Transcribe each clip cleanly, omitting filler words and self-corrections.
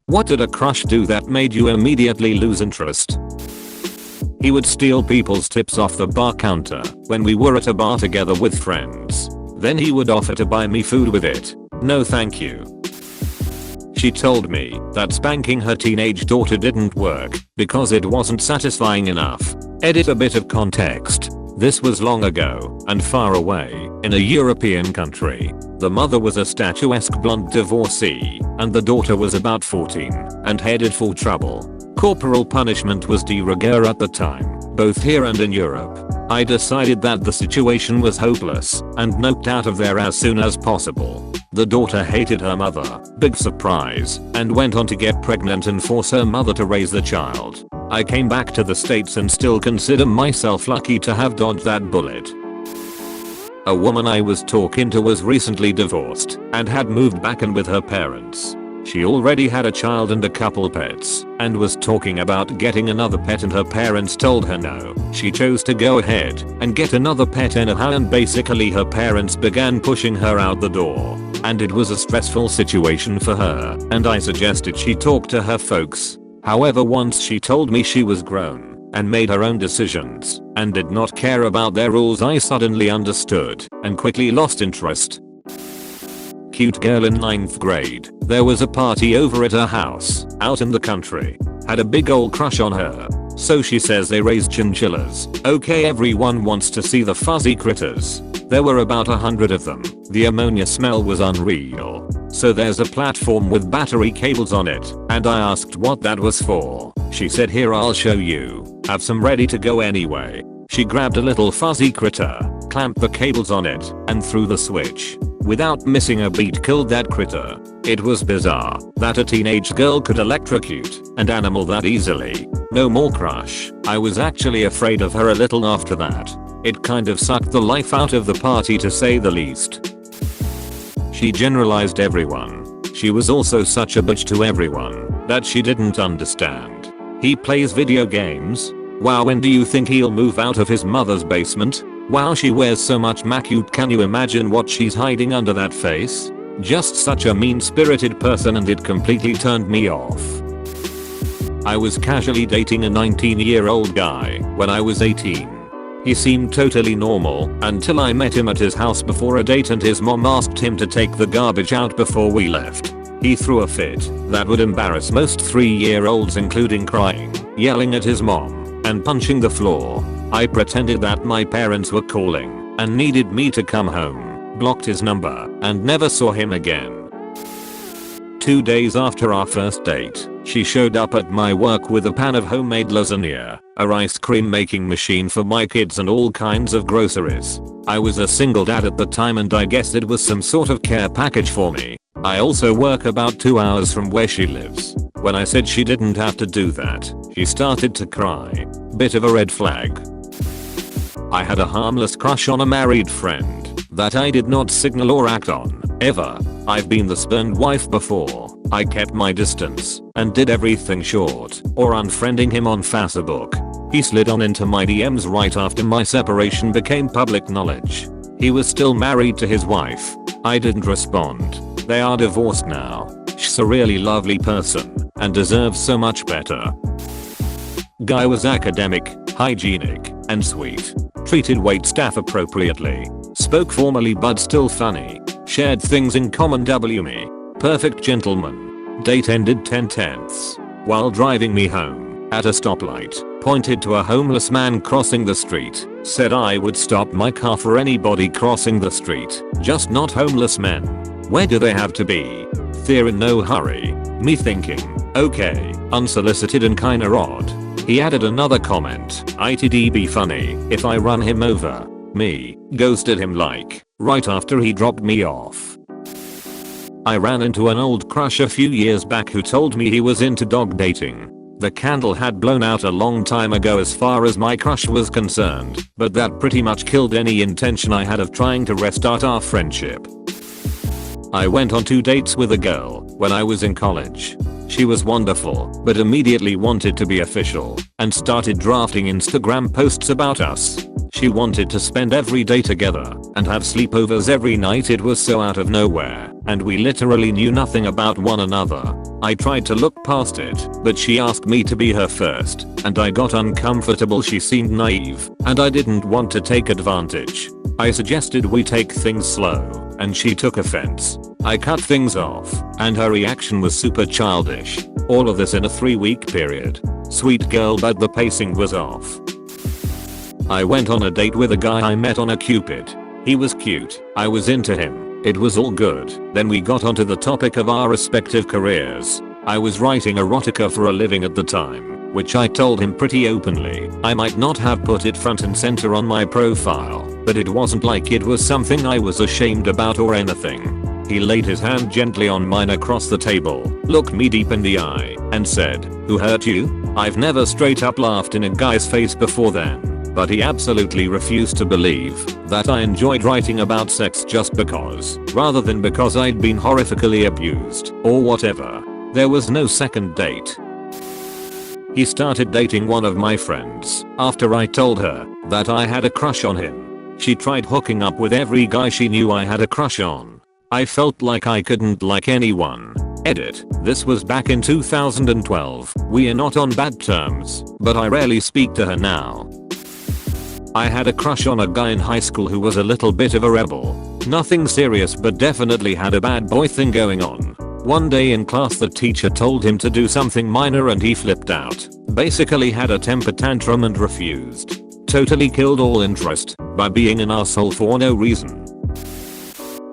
What did a crush do that made you immediately lose interest? He would steal people's tips off the bar counter when we were at a bar together with friends. Then he would offer to buy me food with it. No thank you. She told me that spanking her teenage daughter didn't work because it wasn't satisfying enough. Edit a bit of context. This was long ago and far away in a European country. The mother was a statuesque blonde divorcee and the daughter was about 14 and headed for trouble. Corporal punishment was de rigueur at the time, both here and in Europe. I decided that the situation was hopeless and noped out of there as soon as possible. The daughter hated her mother, big surprise, and went on to get pregnant and force her mother to raise the child. I came back to the States and still consider myself lucky to have dodged that bullet. A woman I was talking to was recently divorced and had moved back in with her parents. She already had a child and a couple pets and was talking about getting another pet and her parents told her no. She chose to go ahead and get another pet anyhow and basically her parents began pushing her out the door. And it was a stressful situation for her and I suggested she talk to her folks. However, once she told me she was grown and made her own decisions and did not care about their rules, I suddenly understood and quickly lost interest. Cute girl in 9th grade. There was a party over at her house, out in the country. Had a big old crush on her. So she says they raised chinchillas. Okay, everyone wants to see the fuzzy critters. There were about 100 of them. The ammonia smell was unreal. So there's a platform with battery cables on it, and I asked what that was for. She said, here, I'll show you. Have some ready to go anyway. She grabbed a little fuzzy critter, clamped the cables on it, and threw the switch. Without missing a beat, killed that critter. It was bizarre that a teenage girl could electrocute an animal that easily. No more crush. I was actually afraid of her a little after that. It kind of sucked the life out of the party, to say the least. She generalized everyone. She was also such a bitch to everyone that she didn't understand. He plays video games? Wow, when do you think he'll move out of his mother's basement? Wow, she wears so much makeup, can you imagine what she's hiding under that face? Just such a mean-spirited person, and it completely turned me off. I was casually dating a 19-year-old guy when I was 18. He seemed totally normal until I met him at his house before a date and his mom asked him to take the garbage out before we left. He threw a fit that would embarrass most 3-year-olds, including crying, yelling at his mom, and punching the floor. I pretended that my parents were calling and needed me to come home, blocked his number, and never saw him again. 2 days after our first date, she showed up at my work with a pan of homemade lasagna, a ice cream making machine for my kids, and all kinds of groceries. I was a single dad at the time and I guess it was some sort of care package for me. I also work about 2 hours from where she lives. When I said she didn't have to do that, she started to cry. Bit of a red flag. I had a harmless crush on a married friend that I did not signal or act on, ever. I've been the spurned wife before. I kept my distance and did everything short or unfriending him on Facebook. He slid on into my DMs right after my separation became public knowledge. He was still married to his wife. I didn't respond. They are divorced now. She's a really lovely person and deserves so much better. Guy was academic, hygienic, and sweet. Treated waitstaff appropriately. Spoke formally but still funny. Shared things in common. Me. Perfect gentleman. Date ended 10/10. While driving me home, at a stoplight, pointed to a homeless man crossing the street. Said I would stop my car for anybody crossing the street, just not homeless men. Where do they have to be? They're in no hurry. Me thinking, okay, unsolicited and kinda odd. He added another comment, it'd be funny if I run him over. Me, ghosted him like, right after he dropped me off. I ran into an old crush a few years back who told me he was into dog dating. The candle had blown out a long time ago as far as my crush was concerned, but that pretty much killed any intention I had of trying to restart our friendship. I went on 2 dates with a girl when I was in college. She was wonderful, but immediately wanted to be official and started drafting Instagram posts about us. She wanted to spend every day together and have sleepovers every night. It was so out of nowhere, and we literally knew nothing about one another. I tried to look past it, but she asked me to be her first, and I got uncomfortable. She seemed naive, and I didn't want to take advantage. I suggested we take things slow, and she took offense. I cut things off, and her reaction was super childish. All of this in a 3-week period. Sweet girl, but the pacing was off. I went on a date with a guy I met on a Cupid. He was cute, I was into him, it was all good. Then we got onto the topic of our respective careers. I was writing erotica for a living at the time, which I told him pretty openly. I might not have put it front and center on my profile, but it wasn't like it was something I was ashamed about or anything. He laid his hand gently on mine across the table, looked me deep in the eye, and said, "Who hurt you?" I've never straight up laughed in a guy's face before then. But he absolutely refused to believe that I enjoyed writing about sex just because, rather than because I'd been horrifically abused, or whatever. There was no second date. He started dating one of my friends after I told her that I had a crush on him. She tried hooking up with every guy she knew I had a crush on. I felt like I couldn't like anyone. Edit. This was back in 2012. We are not on bad terms, but I rarely speak to her now. I had a crush on a guy in high school who was a little bit of a rebel. Nothing serious, but definitely had a bad boy thing going on. One day in class the teacher told him to do something minor and he flipped out. Basically had a temper tantrum and refused. Totally killed all interest by being an asshole for no reason.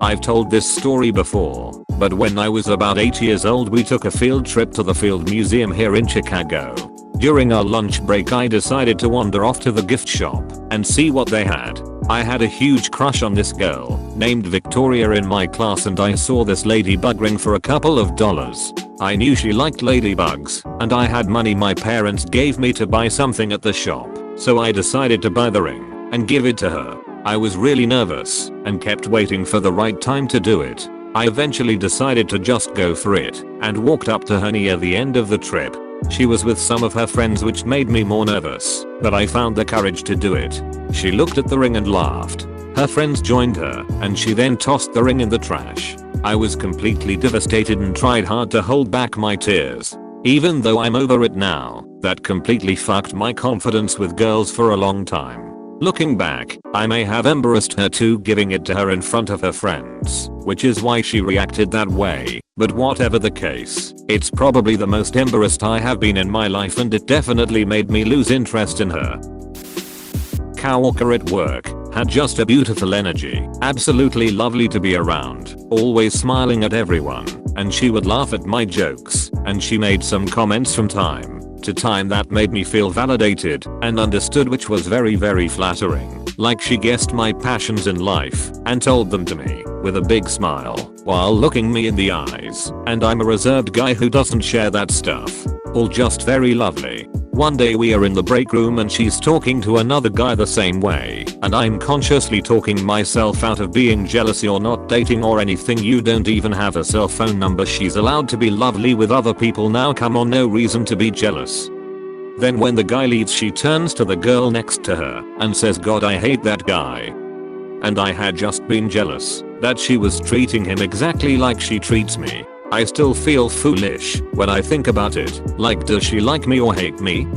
I've told this story before, but when I was about 8 years old we took a field trip to the Field Museum here in Chicago. During our lunch break I decided to wander off to the gift shop and see what they had. I had a huge crush on this girl named Victoria in my class, and I saw this ladybug ring for a couple of dollars. I knew she liked ladybugs, and I had money my parents gave me to buy something at the shop, so I decided to buy the ring and give it to her. I was really nervous and kept waiting for the right time to do it. I eventually decided to just go for it and walked up to her near the end of the trip. She was with some of her friends, which made me more nervous, but I found the courage to do it. She looked at the ring and laughed. Her friends joined her, and she then tossed the ring in the trash. I was completely devastated and tried hard to hold back my tears. Even though I'm over it now, that completely fucked my confidence with girls for a long time. Looking back, I may have embarrassed her too, giving it to her in front of her friends, which is why she reacted that way. But whatever the case, it's probably the most embarrassed I have been in my life, and it definitely made me lose interest in her. Coworker at work had just a beautiful energy, absolutely lovely to be around, always smiling at everyone, and she would laugh at my jokes, and she made some comments from time to time that made me feel validated and understood, which was very flattering. Like she guessed my passions in life and told them to me with a big smile while looking me in the eyes, and I'm a reserved guy who doesn't share that stuff. All just very lovely. One day we are in the break room and she's talking to another guy the same way, and I'm consciously talking myself out of being jealous. You're not dating or anything, you don't even have a cell phone number. She's allowed to be lovely with other people now, come on, no reason to be jealous. Then when the guy leaves she turns to the girl next to her and says, "God, I hate that guy." And I had just been jealous that she was treating him exactly like she treats me. I still feel foolish when I think about it. Like, does she like me or hate me?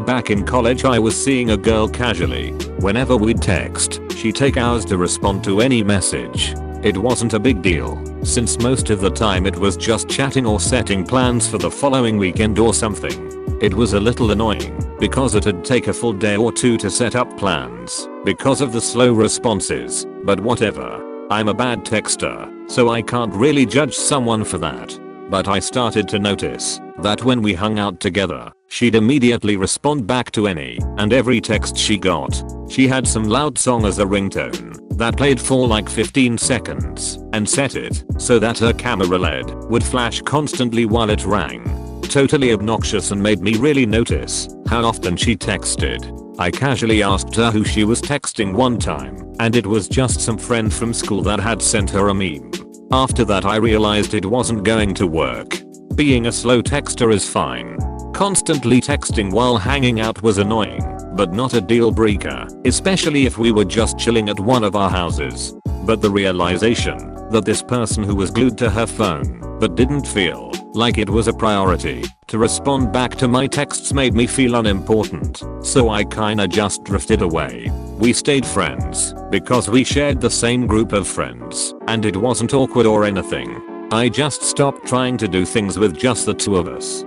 Back in college I was seeing a girl casually. Whenever we'd text, she'd take hours to respond to any message. It wasn't a big deal, since most of the time it was just chatting or setting plans for the following weekend or something. It was a little annoying because it'd take a full day or two to set up plans because of the slow responses, but whatever. I'm a bad texter, so I can't really judge someone for that. But I started to notice that when we hung out together, she'd immediately respond back to any and every text she got. She had some loud song as a ringtone that played for like 15 seconds and set it so that her camera LED would flash constantly while it rang. Totally obnoxious, and made me really notice how often she texted. I casually asked her who she was texting one time, and it was just some friend from school that had sent her a meme. After that I realized it wasn't going to work. Being a slow texter is fine. Constantly texting while hanging out was annoying, but not a deal breaker, especially if we were just chilling at one of our houses. But the realization that this person who was glued to her phone but didn't feel like it was a priority to respond back to my texts made me feel unimportant, so I kinda just drifted away. We stayed friends because we shared the same group of friends and it wasn't awkward or anything. I just stopped trying to do things with just the two of us.